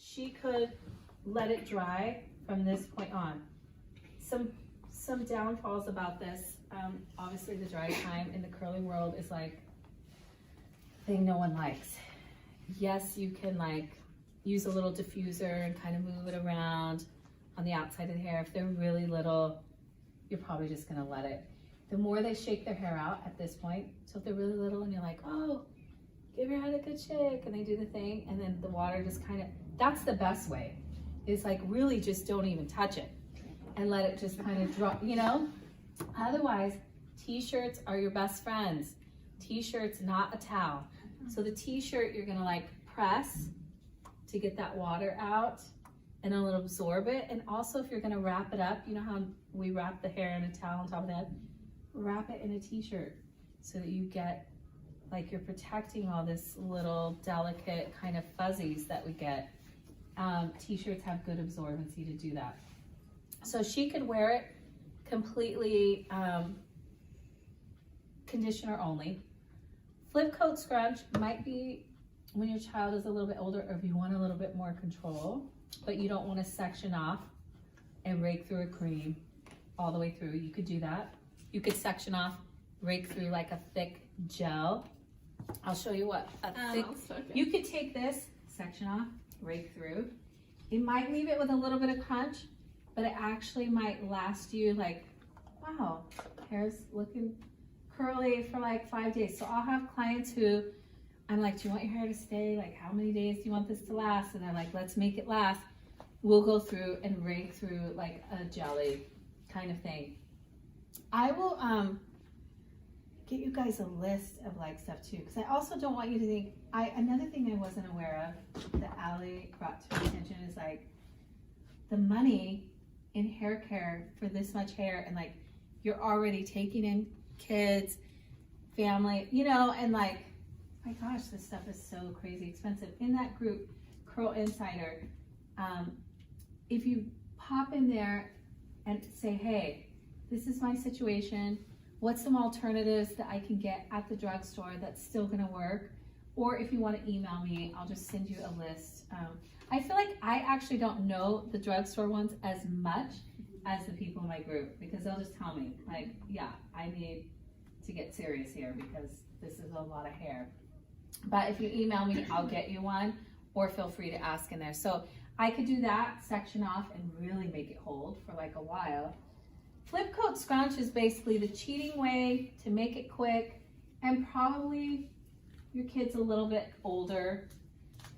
she could let it dry from this point on. Some downfalls about this, obviously the dry time in the curling world is like thing no one likes. Yes, you can like use a little diffuser and kind of move it around on the outside of the hair. If they're really little, you're probably just gonna let it. The more they shake their hair out at this point, so if they're really little and you're like, oh, give your head a good shake, and they do the thing, and then the water just kind of, that's the best way. Is like really just don't even touch it and let it just kind of drop, you know? Otherwise, t-shirts are your best friends. T-shirts, not a towel. So the t-shirt you're gonna like press to get that water out and it'll absorb it. And also if you're gonna wrap it up, you know how we wrap the hair in a towel on top of that? Wrap it in a t-shirt so that you get, like you're protecting all this little delicate kind of fuzzies that we get. T-shirts have good absorbency to do that. So she could wear it completely conditioner only. Flip coat scrunch might be when your child is a little bit older or if you want a little bit more control, but you don't want to section off and rake through a cream all the way through. You could do that. You could section off, rake through like a thick gel. I'll show you what a thick, you could take this, section off, rake through. It might leave it with a little bit of crunch, but it actually might last you like, wow, hair's looking curly for like 5 days. So I'll have clients who, I'm like, do you want your hair to stay? Like, how many days do you want this to last? And they're like, let's make it last. We'll go through and rake through like a jelly kind of thing. I will get you guys a list of like stuff too, because I also don't want you to think, another thing I wasn't aware of that Allie brought to my attention is like the money in hair care for this much hair, and like you're already taking in kids, family, you know, and like, my gosh, this stuff is so crazy expensive. In that group, Curl Insider, if you pop in there and say, hey, this is my situation, what's some alternatives that I can get at the drugstore that's still gonna work? Or if you wanna email me, I'll just send you a list. I feel like I actually don't know the drugstore ones as much as the people in my group, because they'll just tell me, like, yeah, I need to get serious here because this is a lot of hair. But if you email me, I'll get you one, or feel free to ask in there. So I could do that, section off, and really make it hold for like a while. Flip coat scrunch is basically the cheating way to make it quick, and probably your kid's a little bit older.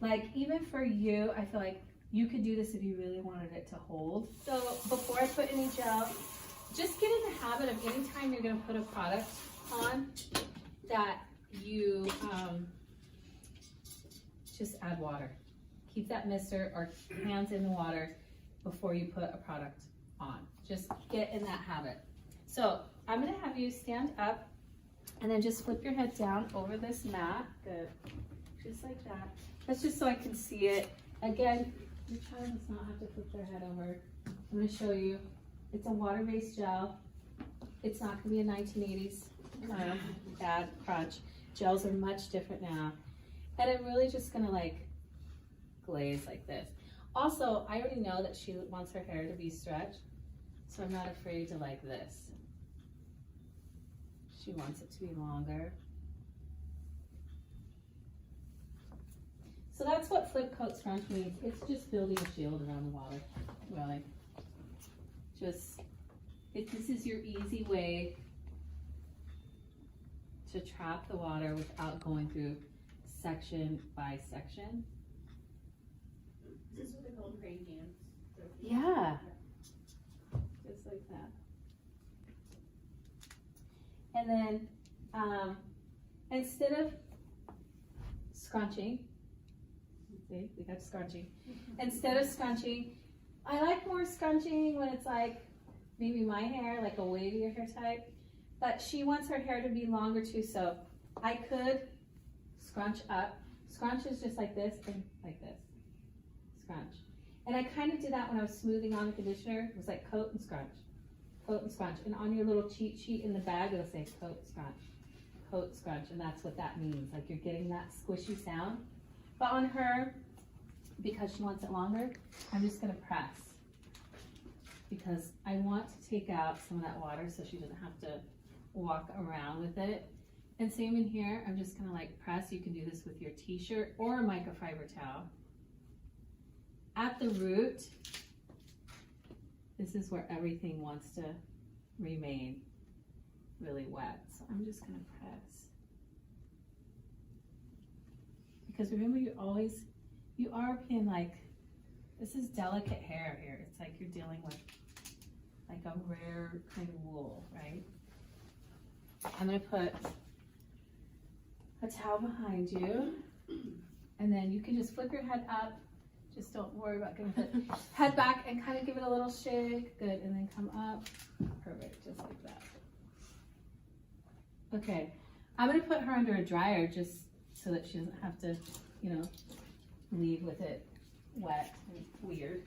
Like even for you, I feel like you could do this if you really wanted it to hold. So before I put any gel, just get in the habit of anytime you're gonna put a product on that you just add water. Keep that mister or hands in the water before you put a product on. Just get in that habit. So I'm gonna have you stand up and then just flip your head down over this mat. Good, just like that. That's just so I can see it. Again, your child does not have to flip their head over. I'm gonna show you. It's a water-based gel. It's not gonna be a 1980s bad crunch. Gels are much different now. And I'm really just gonna like glaze like this. Also, I already know that she wants her hair to be stretched, so I'm not afraid to like this. She wants it to be longer. So that's what flip coat scrunch means. It's just building a shield around the water, really. Just, this is your easy way to trap the water without going through section by section. This is what they call praying hands. Yeah. Just like that. And then instead of scrunching, see, we got scrunching. Instead of scrunching, I like more scrunching when it's like maybe my hair, like a wavier hair type. But she wants her hair to be longer too, so I could scrunch up. Scrunch is just like this and like this. Scrunch. And I kind of did that when I was smoothing on the conditioner. It was like coat and scrunch, coat and scrunch. And on your little cheat sheet in the bag, it'll say coat, scrunch, and that's what that means. Like you're getting that squishy sound. But on her, because she wants it longer, I'm just gonna press. Because I want to take out some of that water so she doesn't have to walk around with it. And same in here, I'm just gonna like press. You can do this with your t-shirt or a microfiber towel. At the root, this is where everything wants to remain really wet. So I'm just gonna press. Because remember, you are being like, this is delicate hair here. It's like you're dealing with like a rare kind of wool, right? I'm gonna put a towel behind you, and then you can just flip your head up. Just don't worry about getting the head back and kind of give it a little shake. Good, and then come up. Perfect, just like that. Okay, I'm gonna put her under a dryer just so that she doesn't have to, you know, leave with it wet and weird.